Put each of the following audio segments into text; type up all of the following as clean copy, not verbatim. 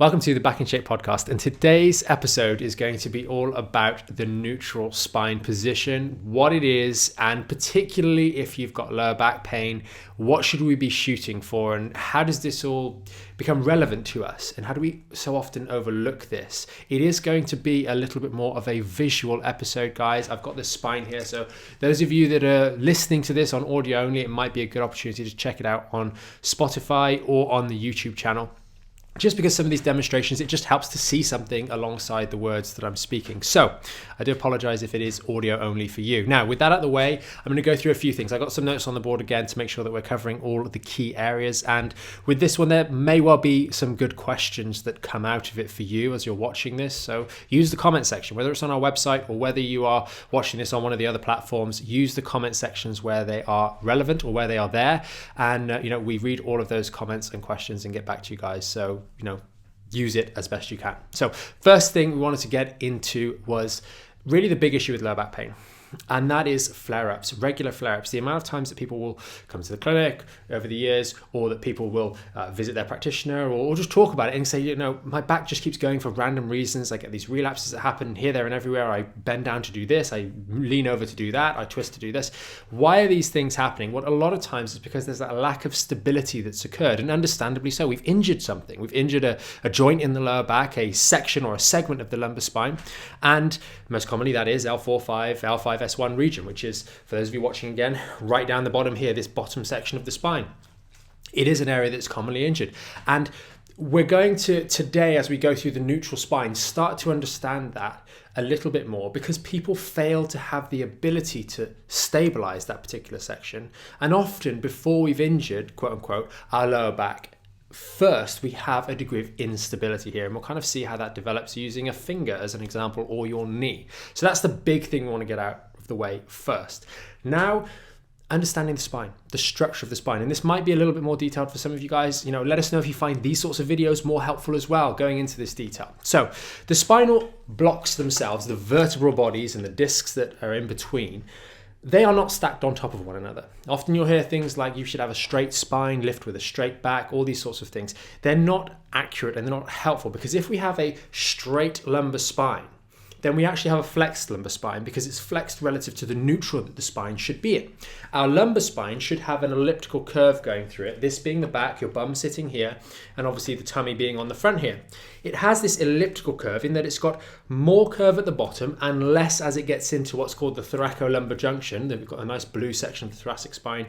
Welcome to the Back in Shape podcast, and today's episode is going to be all about the neutral spine position, what it is, and particularly if you've got lower back pain, what should we be shooting for, and how does this all become relevant to us, and how do we so often overlook this? It is going to be a little bit more of a visual episode, guys. I've got the spine here, so those of you that are listening to this on audio only, it might be a good opportunity to check it out on Spotify or on the YouTube channel. Just because some of these demonstrations, it just helps to see something alongside the words that I'm speaking. So I do apologize if it is audio only for you. Now, with that out of the way, I'm going to go through a few things. I got some notes on the board again to make sure that we're covering all of the key areas. And with this one, there may well be some good questions that come out of it for you as you're watching this. So use the comment section, whether it's on our website or whether you are watching this on one of the other platforms, use the comment sections where they are relevant or where they are there. And, we read all of those comments and questions and get back to you guys. So, use it as best you can. So first thing we wanted to get into was really the big issue with lower back pain. And that is flare-ups, regular flare-ups. The amount of times that people will come to the clinic over the years, or that people will visit their practitioner or just talk about it and say, my back just keeps going for random reasons. I get these relapses that happen here, there, and everywhere. I bend down to do this. I lean over to do that. I twist to do this. Why are these things happening? Well, a lot of times it's because there's that lack of stability that's occurred, and understandably so. We've injured something. We've injured a joint in the lower back, a section or a segment of the lumbar spine, and most commonly that is L4-5, L5-S1 region, which is, for those of you watching again, right down the bottom here, this bottom section of the spine. It is an area that's commonly injured. And we're going to, today, as we go through the neutral spine, start to understand that a little bit more, because people fail to have the ability to stabilize that particular section. And often before we've injured, quote unquote, our lower back, first, we have a degree of instability here, and we'll kind of see how that develops using a finger as an example, or your knee. So that's the big thing we want to get out of the way first. Now, understanding the spine, the structure of the spine, and this might be a little bit more detailed for some of you guys. Let us know if you find these sorts of videos more helpful as well, going into this detail. So the spinal blocks themselves, the vertebral bodies and the discs that are in between, they are not stacked on top of one another. Often you'll hear things like you should have a straight spine, lift with a straight back, all these sorts of things. They're not accurate and they're not helpful, because if we have a straight lumbar spine, then we actually have a flexed lumbar spine, because it's flexed relative to the neutral that the spine should be in. Our lumbar spine should have an elliptical curve going through it, this being the back, your bum sitting here, and obviously the tummy being on the front here. It has this elliptical curve in that it's got more curve at the bottom and less as it gets into what's called the thoracolumbar junction. Then we've got a nice blue section of the thoracic spine,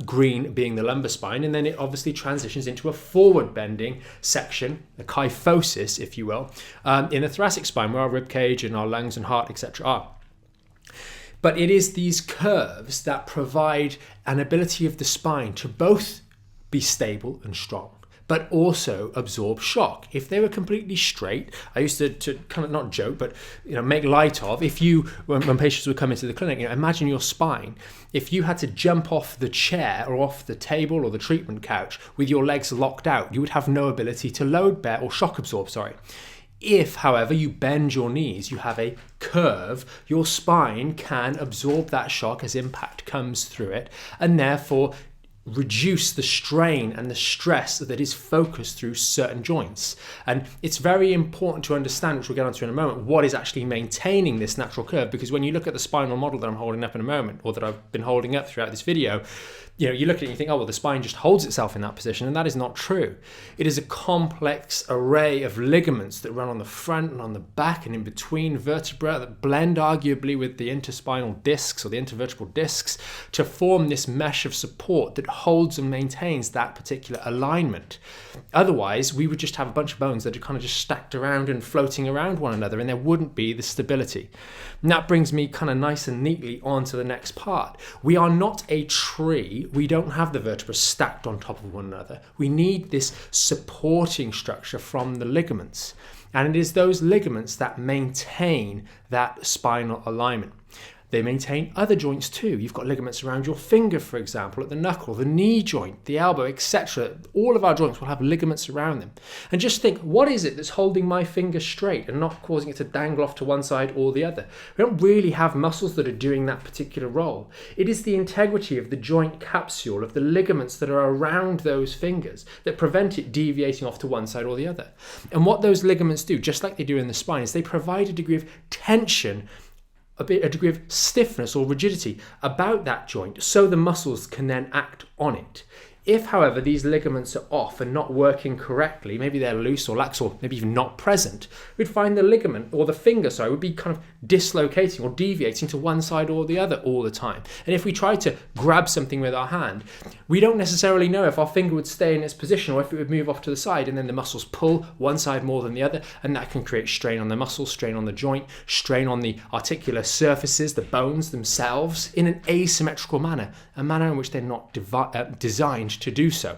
green being the lumbar spine, and then it obviously transitions into a forward bending section, a kyphosis, if you will, in the thoracic spine, where our rib cage and our lungs and heart, etc. are. But it is these curves that provide an ability of the spine to both be stable and strong, but also absorb shock. If they were completely straight, I used to kind of not joke, but make light of, if you, when patients would come into the clinic, imagine your spine. If you had to jump off the chair or off the table or the treatment couch with your legs locked out, you would have no ability to load bear or shock absorb, If, however, you bend your knees, you have a curve, your spine can absorb that shock as impact comes through it, and therefore reduce the strain and the stress that is focused through certain joints. And it's very important to understand, which we'll get onto in a moment, what is actually maintaining this natural curve, because when you look at the spinal model that I'm holding up in a moment, or that I've been holding up throughout this video, you look at it and you think, oh, well, the spine just holds itself in that position, and that is not true. It is a complex array of ligaments that run on the front and on the back and in between vertebrae that blend arguably with the interspinal discs or the intervertebral discs to form this mesh of support that holds and maintains that particular alignment. Otherwise, we would just have a bunch of bones that are kind of just stacked around and floating around one another, and there wouldn't be the stability. And that brings me kind of nice and neatly on to the next part. We are not a tree. We don't have the vertebrae stacked on top of one another. We need this supporting structure from the ligaments. And it is those ligaments that maintain that spinal alignment. They maintain other joints too. You've got ligaments around your finger, for example, at the knuckle, the knee joint, the elbow, etc. All of our joints will have ligaments around them. And just think, what is it that's holding my finger straight and not causing it to dangle off to one side or the other? We don't really have muscles that are doing that particular role. It is the integrity of the joint capsule, of the ligaments that are around those fingers, that prevent it deviating off to one side or the other. And what those ligaments do, just like they do in the spine, is they provide a degree of tension, a degree of stiffness or rigidity about that joint so the muscles can then act on it. If, however, these ligaments are off and not working correctly, maybe they're loose or lax or maybe even not present, we'd find the ligament or the finger, would be kind of dislocating or deviating to one side or the other all the time. And if we try to grab something with our hand, we don't necessarily know if our finger would stay in its position or if it would move off to the side, and then the muscles pull one side more than the other, and that can create strain on the muscles, strain on the joint, strain on the articular surfaces, the bones themselves, in an asymmetrical manner, a manner in which they're not designed to do so.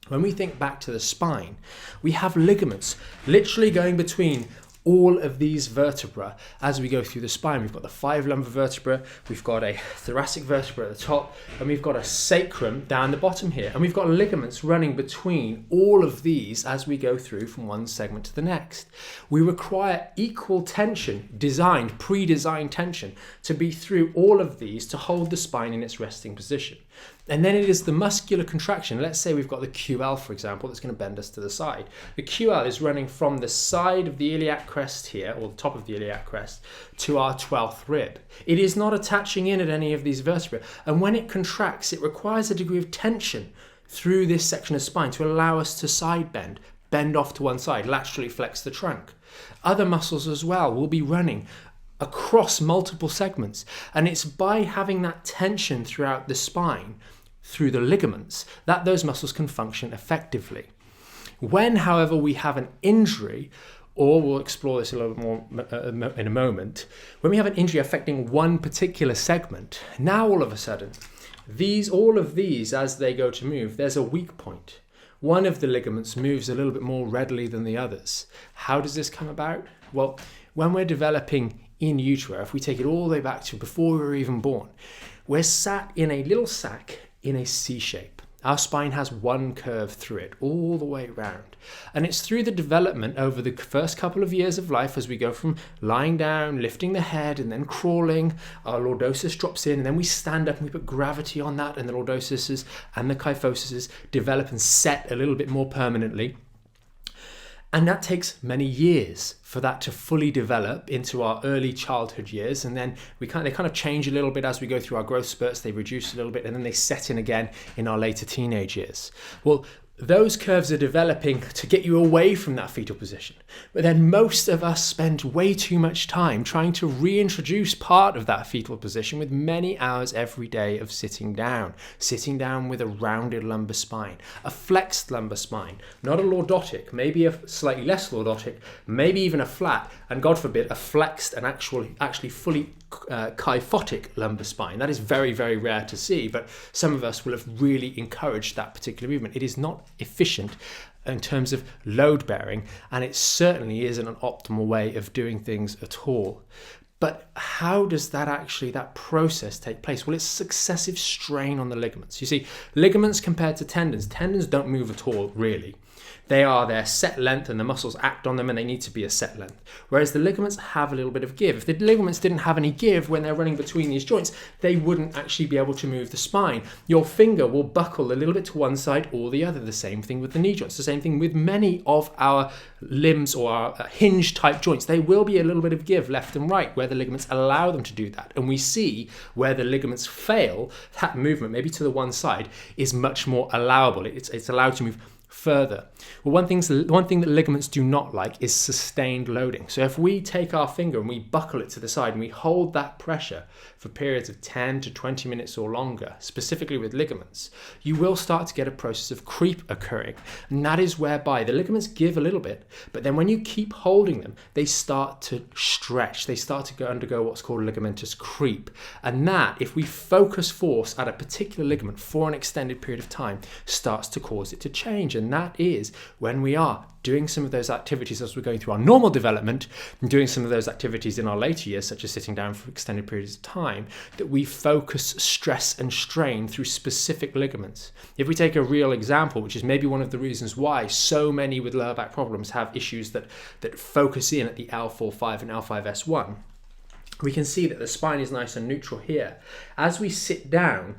When we think back to the spine, we have ligaments literally going between all of these vertebrae as we go through the spine. We've got the 5 lumbar vertebrae, we've got a thoracic vertebra at the top, and we've got a sacrum down the bottom here, and we've got ligaments running between all of these as we go through from one segment to the next. We require equal tension, pre-designed tension, to be through all of these to hold the spine in its resting position. And then it is the muscular contraction. Let's say we've got the QL, for example, that's going to bend us to the side. The QL is running from the side of the iliac crest here, or the top of the iliac crest, to our 12th rib. It is not attaching in at any of these vertebrae. And when it contracts, it requires a degree of tension through this section of spine to allow us to side bend off to one side, laterally flex the trunk. Other muscles as well will be running across multiple segments, and it's by having that tension throughout the spine, through the ligaments, that those muscles can function effectively. When, however, we have an injury, or we'll explore this a little bit more in a moment, when we have an injury affecting one particular segment, now all of a sudden, all of these, as they go to move, there's a weak point. One of the ligaments moves a little bit more readily than the others. How does this come about? Well, when we're developing in utero, if we take it all the way back to before we were even born, we're sat in a little sac in a C shape. Our spine has one curve through it all the way around. And it's through the development over the first couple of years of life, as we go from lying down, lifting the head, and then crawling, our lordosis drops in, and then we stand up and we put gravity on that, and the lordoses and the kyphoses develop and set a little bit more permanently. And that takes many years for that to fully develop into our early childhood years. And then they kind of change a little bit as we go through our growth spurts. They reduce a little bit, and then they set in again in our later teenage years. Well, those curves are developing to get you away from that fetal position. But then most of us spend way too much time trying to reintroduce part of that fetal position with many hours every day of sitting down with a rounded lumbar spine, a flexed lumbar spine, not a lordotic, maybe a slightly less lordotic, maybe even a flat, and God forbid, a flexed and actually fully kyphotic lumbar spine. That is very, very rare to see, but some of us will have really encouraged that particular movement. It is not efficient in terms of load bearing, and it certainly isn't an optimal way of doing things at all. But how does that process take place? Well, it's successive strain on the ligaments. You see, ligaments compared to tendons don't move at all, really. They are their set length, and the muscles act on them, and they need to be a set length. Whereas the ligaments have a little bit of give. If the ligaments didn't have any give when they're running between these joints, they wouldn't actually be able to move the spine. Your finger will buckle a little bit to one side or the other. The same thing with the knee joints. The same thing with many of our limbs or our hinge type joints. They will be a little bit of give left and right where the ligaments allow them to do that. And we see where the ligaments fail, that movement, maybe to the one side, is much more allowable. It's allowed to move further. Well, one thing that ligaments do not like is sustained loading. So if we take our finger and we buckle it to the side and we hold that pressure for periods of 10 to 20 minutes or longer, specifically with ligaments, you will start to get a process of creep occurring. And that is whereby the ligaments give a little bit, but then when you keep holding them, they start to stretch. They start to undergo what's called ligamentous creep. And that, if we focus force at a particular ligament for an extended period of time, starts to cause it to change. And and that is when we are doing some of those activities as we're going through our normal development and doing some of those activities in our later years, such as sitting down for extended periods of time, that we focus stress and strain through specific ligaments. If we take a real example, which is maybe one of the reasons why so many with lower back problems have issues that focus in at the L4-5 and L5-S1, we can see that the spine is nice and neutral here. As we sit down,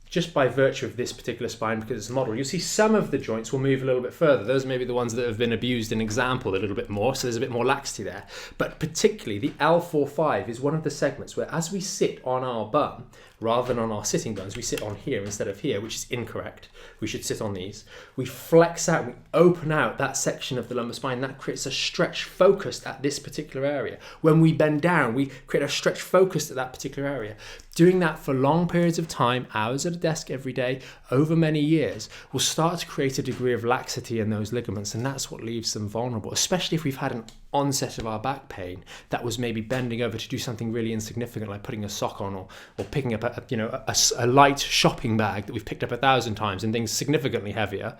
just by virtue of this particular spine, because it's a model, you'll see some of the joints will move a little bit further. Those may be the ones that have been abused in example a little bit more, so there's a bit more laxity there. But particularly the L4-5 is one of the segments where as we sit on our bum, rather than on our sitting bones, we sit on here instead of here, which is incorrect. We should sit on these. We flex out, we open out that section of the lumbar spine. That creates a stretch focused at this particular area. When we bend down, we create a stretch focused at that particular area. Doing that for long periods of time, hours at a desk every day, over many years, will start to create a degree of laxity in those ligaments, and that's what leaves them vulnerable, especially if we've had an onset of our back pain that was maybe bending over to do something really insignificant, like putting a sock on or picking up a light shopping bag that we've picked up 1,000 times and things significantly heavier.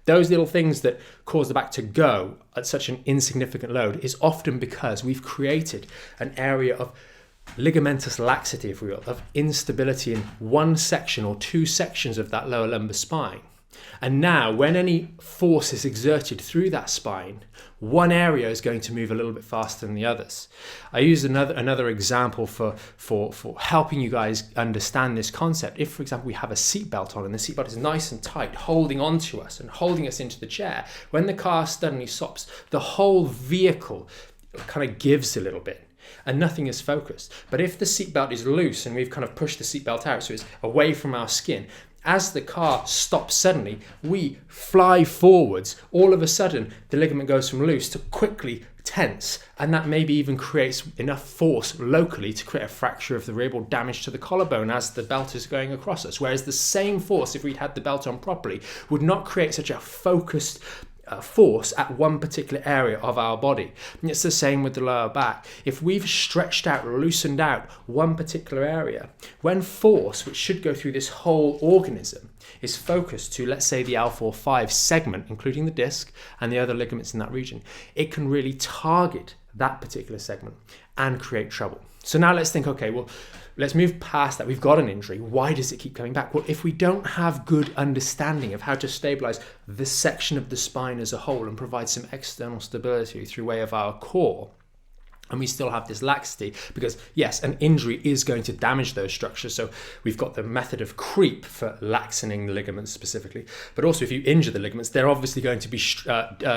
Those little things that cause the back to go at such an insignificant load is often because we've created an area of ligamentous laxity, if we will, of instability in one section or two sections of that lower lumbar spine. And now when any force is exerted through that spine, one area is going to move a little bit faster than the others. I use another example for helping you guys understand this concept. If, for example, we have a seatbelt on and the seatbelt is nice and tight, holding on to us and holding us into the chair, when the car suddenly stops, the whole vehicle kind of gives a little bit and nothing is focused. But if the seatbelt is loose and we've kind of pushed the seatbelt out so it's away from our skin, as the car stops suddenly, we fly forwards. All of a sudden, the ligament goes from loose to quickly tense, and that maybe even creates enough force locally to create a fracture of the rib or damage to the collarbone as the belt is going across us. Whereas the same force, if we'd had the belt on properly, would not create such a focused force at one particular area of our body. And it's the same with the lower back. If we've stretched out, loosened out one particular area, when force, which should go through this whole organism, is focused to, let's say, the L4-5 segment, including the disc and the other ligaments in that region, it can really target that particular segment and create trouble. So now let's think, okay, well, let's move past that. We've got an injury. Why does it keep coming back? Well, if we don't have good understanding of how to stabilize this section of the spine as a whole and provide some external stability through way of our core, and we still have this laxity, because yes, an injury is going to damage those structures. So we've got the method of creep for laxening the ligaments specifically, but also if you injure the ligaments, they're obviously going to be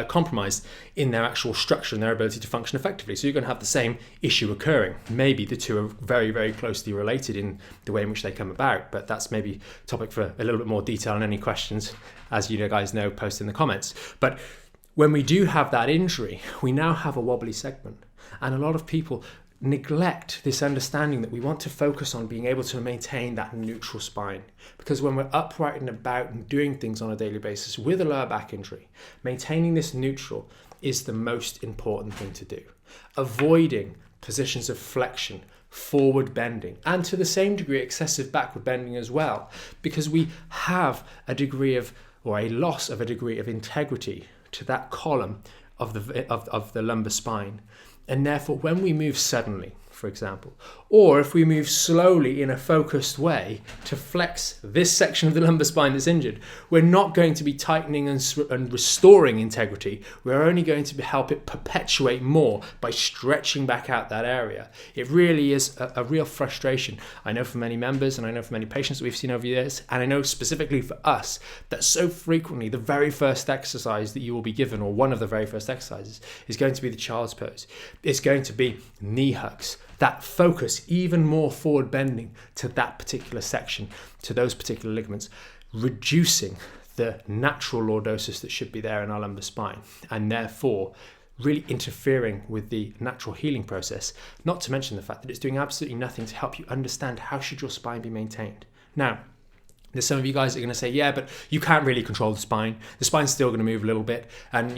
compromised in their actual structure and their ability to function effectively. So you're going to have the same issue occurring. Maybe the two are very, very closely related in the way in which they come about, but that's maybe a topic for a little bit more detail, and any questions, as you guys know, post in the comments. But when we do have that injury, we now have a wobbly segment. And a lot of people neglect this understanding that we want to focus on being able to maintain that neutral spine. Because when we're upright and about and doing things on a daily basis with a lower back injury, maintaining this neutral is the most important thing to do. Avoiding positions of flexion, forward bending, and to the same degree excessive backward bending as well, because we have a degree of, or a loss of a degree of integrity to that column of the lumbar spine. And therefore, when we move suddenly, for example, or if we move slowly in a focused way to flex this section of the lumbar spine that's injured, we're not going to be tightening and restoring integrity. We're only going to help it perpetuate more by stretching back out that area. It really is a real frustration. I know for many members, and I know for many patients that we've seen over the years, and I know specifically for us, that so frequently the very first exercise that you will be given, or one of the very first exercises, is going to be the child's pose. It's going to be knee hugs. That focus, even more forward bending to that particular section, to those particular ligaments, reducing the natural lordosis that should be there in our lumbar spine, and therefore really interfering with the natural healing process, not to mention the fact that it's doing absolutely nothing to help you understand how should your spine be maintained. Now, There's some of you guys that are going to say, yeah, but you can't really control the spine. The spine's still going to move a little bit. And,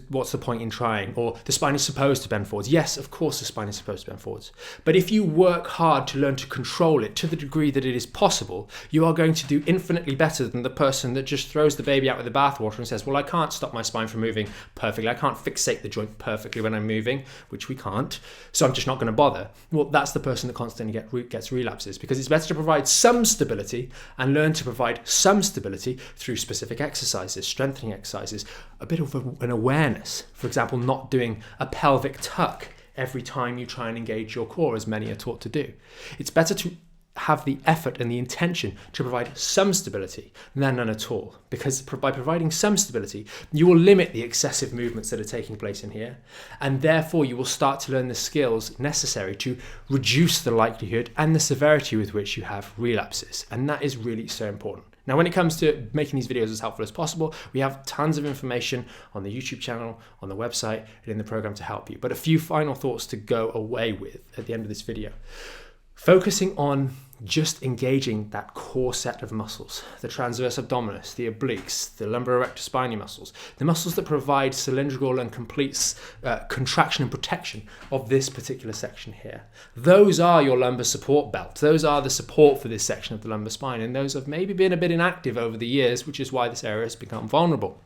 what's the point in trying? Or the spine is supposed to bend forwards. Yes, of course the spine is supposed to bend forwards. But if you work hard to learn to control it to the degree that it is possible, you are going to do infinitely better than the person that just throws the baby out with the bathwater and says, well, I can't stop my spine from moving perfectly. I can't fixate the joint perfectly when I'm moving, which we can't. So I'm just not going to bother. Well, that's the person that constantly gets relapses, because it's better to provide some stability and learn to provide some stability through specific exercises, strengthening exercises, a bit of an awareness. For example, not doing a pelvic tuck every time you try and engage your core, as many are taught to do. It's better to have the effort and the intention to provide some stability than none at all, because by providing some stability, you will limit the excessive movements that are taking place in here, and therefore you will start to learn the skills necessary to reduce the likelihood and the severity with which you have relapses. And that is really so important. Now, when it comes to making these videos as helpful as possible, we have tons of information on the YouTube channel, on the website, and in the program to help you. But a few final thoughts to go away with at the end of this video. Focusing on just engaging that core set of muscles, the transverse abdominis, the obliques, the lumbar erector spinae muscles, the muscles that provide cylindrical and complete contraction and protection of this particular section here. Those are your lumbar support belt. Those are the support for this section of the lumbar spine, and those have maybe been a bit inactive over the years, which is why this area has become vulnerable.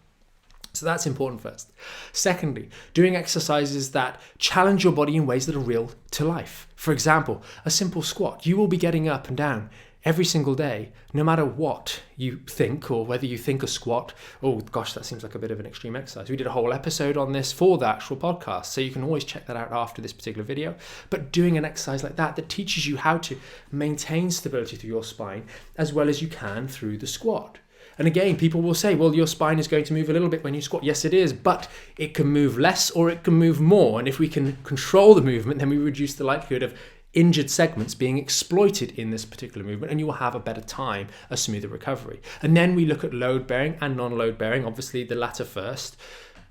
So that's important first. Secondly, doing exercises that challenge your body in ways that are real to life. For example, a simple squat. You will be getting up and down every single day, no matter what you think, or whether you think a squat, oh gosh, that seems like a bit of an extreme exercise. We did a whole episode on this for the actual podcast, so you can always check that out after this particular video. But doing an exercise like that teaches you how to maintain stability through your spine as well as you can through the squat. And again, people will say, well, your spine is going to move a little bit when you squat. Yes, it is, but it can move less or it can move more. And if we can control the movement, then we reduce the likelihood of injured segments being exploited in this particular movement, and you will have a better time, a smoother recovery. And then we look at load bearing and non-load bearing, obviously the latter first,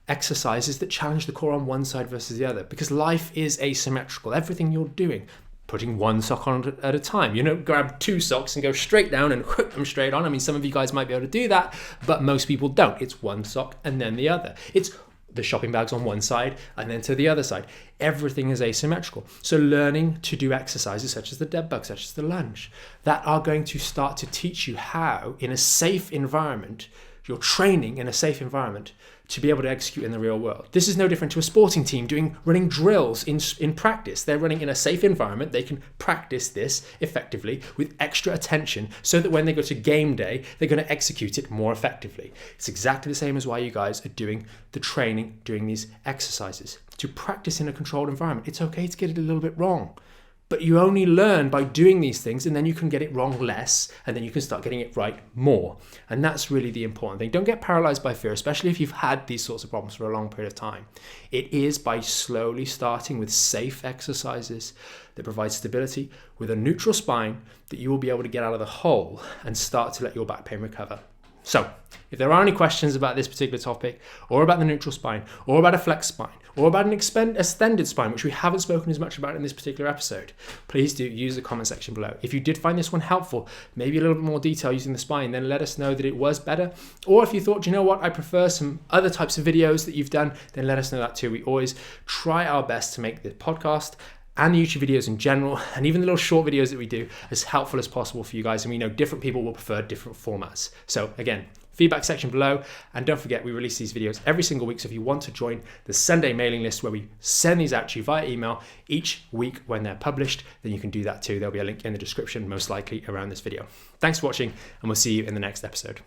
exercises that challenge the core on one side versus the other, because life is asymmetrical. Everything you're doing, putting one sock on at a time. Grab two socks and go straight down and hook them straight on. I mean, some of you guys might be able to do that, but most people don't. It's one sock and then the other. It's the shopping bags on one side and then to the other side. Everything is asymmetrical. So learning to do exercises such as the dead bug, such as the lunge, that are going to start to teach you how, in a safe environment, you're training in a safe environment to be able to execute in the real world. This is no different to a sporting team running drills in practice. They're running in a safe environment. They can practice this effectively with extra attention so that when they go to game day, they're going to execute it more effectively. It's exactly the same as why you guys are doing the training, doing these exercises. To practice in a controlled environment, it's okay to get it a little bit wrong. But you only learn by doing these things, and then you can get it wrong less, and then you can start getting it right more. And that's really the important thing. Don't get paralyzed by fear, especially if you've had these sorts of problems for a long period of time. It is by slowly starting with safe exercises that provide stability with a neutral spine that you will be able to get out of the hole and start to let your back pain recover. So, if there are any questions about this particular topic, or about the neutral spine, or about a flex spine, or about an extended spine, which we haven't spoken as much about in this particular episode, please do use the comment section below. If you did find this one helpful, maybe a little bit more detail using the spine, then let us know that it was better. Or if you thought, you know what, I prefer some other types of videos that you've done, then let us know that too. We always try our best to make the podcast and the YouTube videos in general, and even the little short videos that we do, as helpful as possible for you guys. And we know different people will prefer different formats. So again, feedback section below. And don't forget, we release these videos every single week. So if you want to join the Sunday mailing list where we send these out to you via email each week when they're published, then you can do that too. There'll be a link in the description, most likely around this video. Thanks for watching, and we'll see you in the next episode.